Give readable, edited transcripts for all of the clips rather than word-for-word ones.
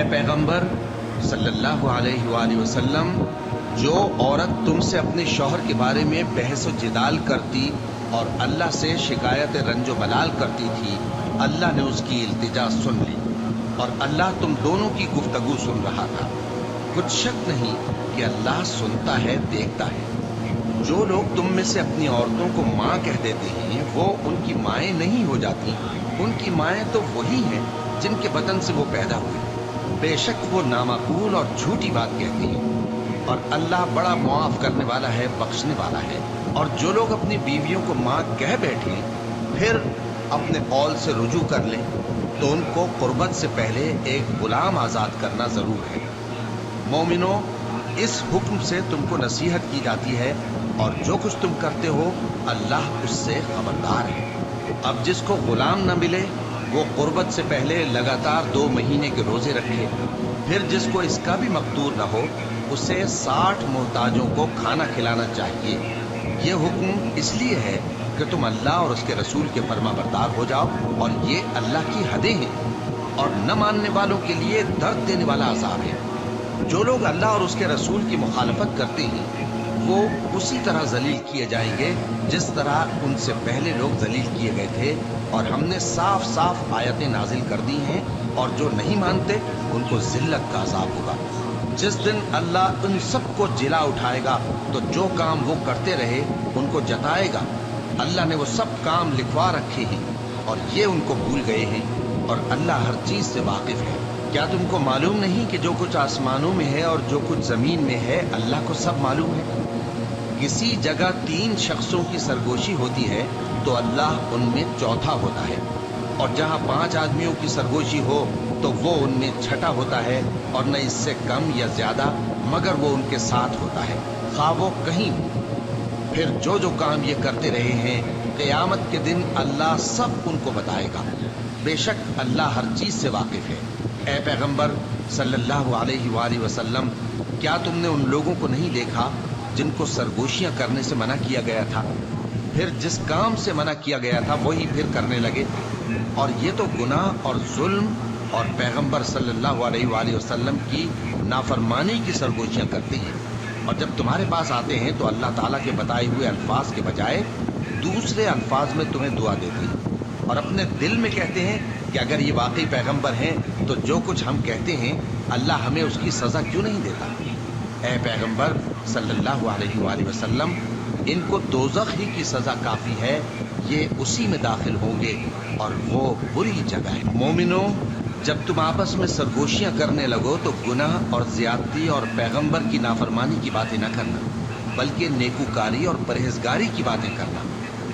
اے پیغمبر صلی اللہ علیہ وآلہ وسلم، جو عورت تم سے اپنے شوہر کے بارے میں بحث و جدال کرتی اور اللہ سے شکایت رنج و ملال کرتی تھی، اللہ نے اس کی التجا سن لی اور اللہ تم دونوں کی گفتگو سن رہا تھا۔ کچھ شک نہیں کہ اللہ سنتا ہے، دیکھتا ہے۔ جو لوگ تم میں سے اپنی عورتوں کو ماں کہہ دیتے ہیں وہ ان کی مائیں نہیں ہو جاتی، ان کی مائیں تو وہی ہیں جن کے بدن سے وہ پیدا ہوئے۔ بے شک وہ نامعقول اور جھوٹی بات کہتی ہیں، اور اللہ بڑا معاف کرنے والا ہے، بخشنے والا ہے۔ اور جو لوگ اپنی بیویوں کو ماں کہہ بیٹھیں پھر اپنے قول سے رجوع کر لیں تو ان کو قربت سے پہلے ایک غلام آزاد کرنا ضرور ہے۔ مومنو، اس حکم سے تم کو نصیحت کی جاتی ہے اور جو کچھ تم کرتے ہو اللہ اس سے خبردار ہے۔ اب جس کو غلام نہ ملے وہ قربت سے پہلے لگاتار 2 مہینے کے روزے رکھے، پھر جس کو اس کا بھی مقدور نہ ہو اسے 60 محتاجوں کو کھانا کھلانا چاہیے۔ یہ حکم اس لیے ہے کہ تم اللہ اور اس کے رسول کے فرما بردار ہو جاؤ، اور یہ اللہ کی حدیں ہیں اور نہ ماننے والوں کے لیے درد دینے والا عذاب ہے۔ جو لوگ اللہ اور اس کے رسول کی مخالفت کرتے ہیں وہ اسی طرح ذلیل کیے جائیں گے جس طرح ان سے پہلے لوگ ذلیل کیے گئے تھے، اور ہم نے صاف صاف آیتیں نازل کر دی ہیں، اور جو نہیں مانتے ان کو ذلت کا عذاب ہوگا۔ جس دن اللہ ان سب کو جلا اٹھائے گا تو جو کام وہ کرتے رہے ان کو جتائے گا۔ اللہ نے وہ سب کام لکھوا رکھے ہیں اور یہ ان کو بھول گئے ہیں، اور اللہ ہر چیز سے واقف ہے۔ کیا تم کو معلوم نہیں کہ جو کچھ آسمانوں میں ہے اور جو کچھ زمین میں ہے اللہ کو سب معلوم ہے؟ کسی جگہ 3 شخصوں کی سرگوشی ہوتی ہے تو اللہ ان میں چوتھا ہوتا ہے، اور جہاں 5 آدمیوں کی سرگوشی ہو تو وہ ان میں چھٹا ہوتا ہے، اور نہ اس سے کم یا زیادہ مگر وہ ان کے ساتھ ہوتا ہے، خواہ وہ کہیں ہو۔ پھر جو جو کام یہ کرتے رہے ہیں قیامت کے دن اللہ سب ان کو بتائے گا۔ بے شک اللہ ہر چیز سے واقف ہے۔ اے پیغمبر صلی اللہ علیہ وآلہ وسلم، کیا تم نے ان لوگوں کو نہیں دیکھا جن کو سرگوشیاں کرنے سے منع کیا گیا تھا، پھر جس کام سے منع کیا گیا تھا وہی پھر کرنے لگے؟ اور یہ تو گناہ اور ظلم اور پیغمبر صلی اللہ علیہ وآلہ وسلم کی نافرمانی کی سرگوشیاں کرتے ہیں، اور جب تمہارے پاس آتے ہیں تو اللہ تعالیٰ کے بتائے ہوئے الفاظ کے بجائے دوسرے الفاظ میں تمہیں دعا دیتے ہیں، اور اپنے دل میں کہتے ہیں کہ اگر یہ واقعی پیغمبر ہیں تو جو کچھ ہم کہتے ہیں اللہ ہمیں اس کی سزا کیوں نہیں دیتا؟ اے پیغمبر صلی اللہ علیہ وآلہ وسلم، ان کو دوزخ ہی کی سزا کافی ہے، یہ اسی میں داخل ہوں گے اور وہ بری جگہ ہے۔ مومنو، جب تم آپس میں سرگوشیاں کرنے لگو تو گناہ اور زیادتی اور پیغمبر کی نافرمانی کی باتیں نہ کرنا، بلکہ نیکوکاری اور پرہیزگاری کی باتیں کرنا،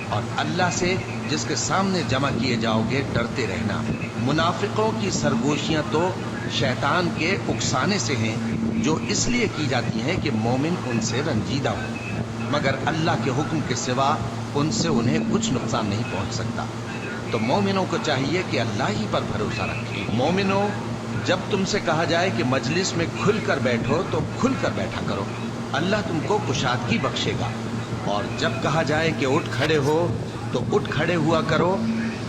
اور اللہ سے جس کے سامنے جمع کیے جاؤ گے ڈرتے رہنا۔ منافقوں کی سرگوشیاں تو شیطان کے اکسانے سے ہیں، جو اس لیے کی جاتی ہیں کہ مومن ان سے رنجیدہ ہو، مگر اللہ کے حکم کے سوا ان سے انہیں کچھ نقصان نہیں پہنچ سکتا۔ تو مومنوں کو چاہیے کہ اللہ ہی پر بھروسہ رکھیں۔ مومنوں، جب تم سے کہا جائے کہ مجلس میں کھل کر بیٹھو تو کھل کر بیٹھا کرو، اللہ تم کو کشادگی بخشے گا، اور جب کہا جائے کہ اٹھ کھڑے ہو تو اٹھ کھڑے ہوا کرو۔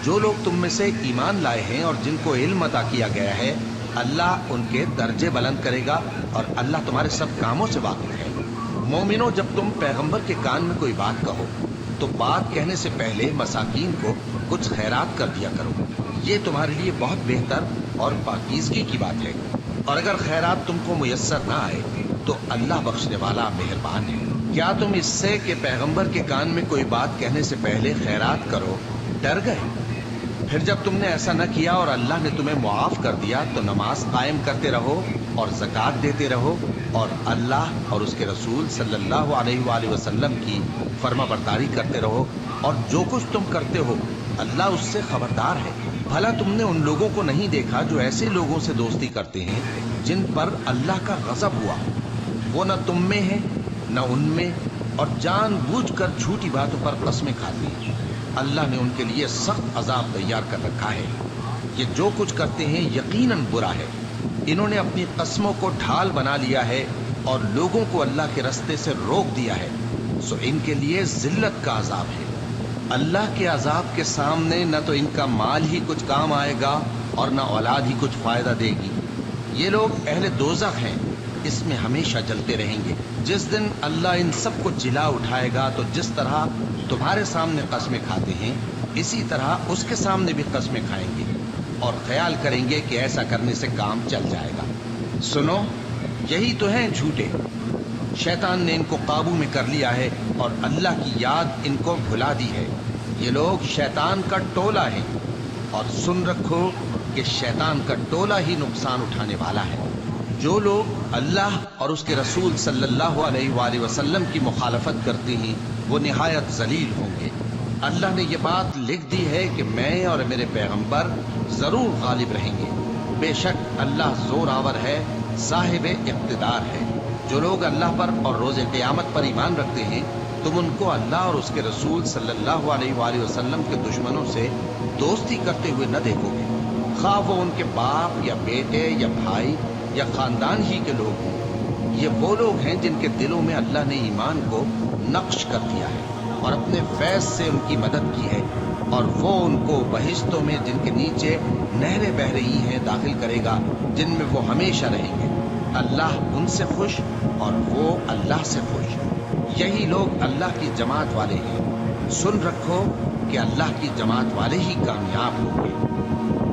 جو لوگ تم میں سے ایمان لائے ہیں اور جن کو علم عطا کیا گیا ہے اللہ ان کے درجے بلند کرے گا، اور اللہ تمہارے سب کاموں سے واقف ہے۔ مومنوں، جب تم پیغمبر کے کان میں کوئی بات کہو تو بات کہنے سے پہلے مساکین کو کچھ خیرات کر دیا کرو، یہ تمہارے لیے بہت بہتر اور پاکیزگی کی بات ہے، اور اگر خیرات تم کو میسر نہ آئے تو اللہ بخشنے والا مہربان ہے۔ کیا تم اس سے کہ پیغمبر کے کان میں کوئی بات کہنے سے پہلے خیرات کرو ڈر گئے؟ پھر جب تم نے ایسا نہ کیا اور اللہ نے تمہیں معاف کر دیا تو نماز قائم کرتے رہو اور زکوٰۃ دیتے رہو، اور اللہ اور اس کے رسول صلی اللہ علیہ وآلہ وسلم کی فرما برداری کرتے رہو، اور جو کچھ تم کرتے ہو اللہ اس سے خبردار ہے۔ بھلا تم نے ان لوگوں کو نہیں دیکھا جو ایسے لوگوں سے دوستی کرتے ہیں جن پر اللہ کا غضب ہوا؟ وہ نہ تم میں ہے نہ ان میں، اور جان بوجھ کر جھوٹی باتوں پر قسمیں کھاتے ہیں۔ اللہ نے ان کے لیے سخت عذاب تیار کر رکھا ہے۔ یہ جو کچھ کرتے ہیں یقیناً برا ہے۔ انہوں نے اپنی قسموں کو ڈھال بنا لیا ہے اور لوگوں کو اللہ کے رستے سے روک دیا ہے، سو ان کے لیے ذلت کا عذاب ہے۔ اللہ کے عذاب کے سامنے نہ تو ان کا مال ہی کچھ کام آئے گا اور نہ اولاد ہی کچھ فائدہ دے گی۔ یہ لوگ اہل دوزخ ہیں، اس میں ہمیشہ جلتے رہیں گے۔ جس دن اللہ ان سب کو جلا اٹھائے گا تو جس طرح تمہارے سامنے قسمیں کھاتے ہیں اسی طرح اس کے سامنے بھی قسمیں کھائیں گے اور خیال کریں گے کہ ایسا کرنے سے کام چل جائے گا۔ سنو، یہی تو ہیں جھوٹے۔ شیطان نے ان کو قابو میں کر لیا ہے اور اللہ کی یاد ان کو بھلا دی ہے۔ یہ لوگ شیطان کا ٹولہ ہیں، اور سن رکھو کہ شیطان کا ٹولہ ہی نقصان اٹھانے والا ہے۔ جو لوگ اللہ اور اس کے رسول صلی اللہ علیہ وآلہ وسلم کی مخالفت کرتے ہیں وہ نہایت ذلیل ہوں گے۔ اللہ نے یہ بات لکھ دی ہے کہ میں اور میرے پیغمبر ضرور غالب رہیں گے۔ بے شک اللہ زور آور ہے، صاحب اقتدار ہے۔ جو لوگ اللہ پر اور روز قیامت پر ایمان رکھتے ہیں تم ان کو اللہ اور اس کے رسول صلی اللہ علیہ وآلہ وسلم کے دشمنوں سے دوستی کرتے ہوئے نہ دیکھو گے، خواہ وہ ان کے باپ یا بیٹے یا بھائی یا خاندان ہی کے لوگ ہوں۔ یہ وہ لوگ ہیں جن کے دلوں میں اللہ نے ایمان کو نقش کر دیا ہے اور اپنے فیض سے ان کی مدد کی ہے، اور وہ ان کو بہشتوں میں جن کے نیچے نہریں بہہ رہی ہیں داخل کرے گا، جن میں وہ ہمیشہ رہیں گے۔ اللہ ان سے خوش اور وہ اللہ سے خوش۔ یہی لوگ اللہ کی جماعت والے ہیں۔ سن رکھو کہ اللہ کی جماعت والے ہی کامیاب ہوں گے۔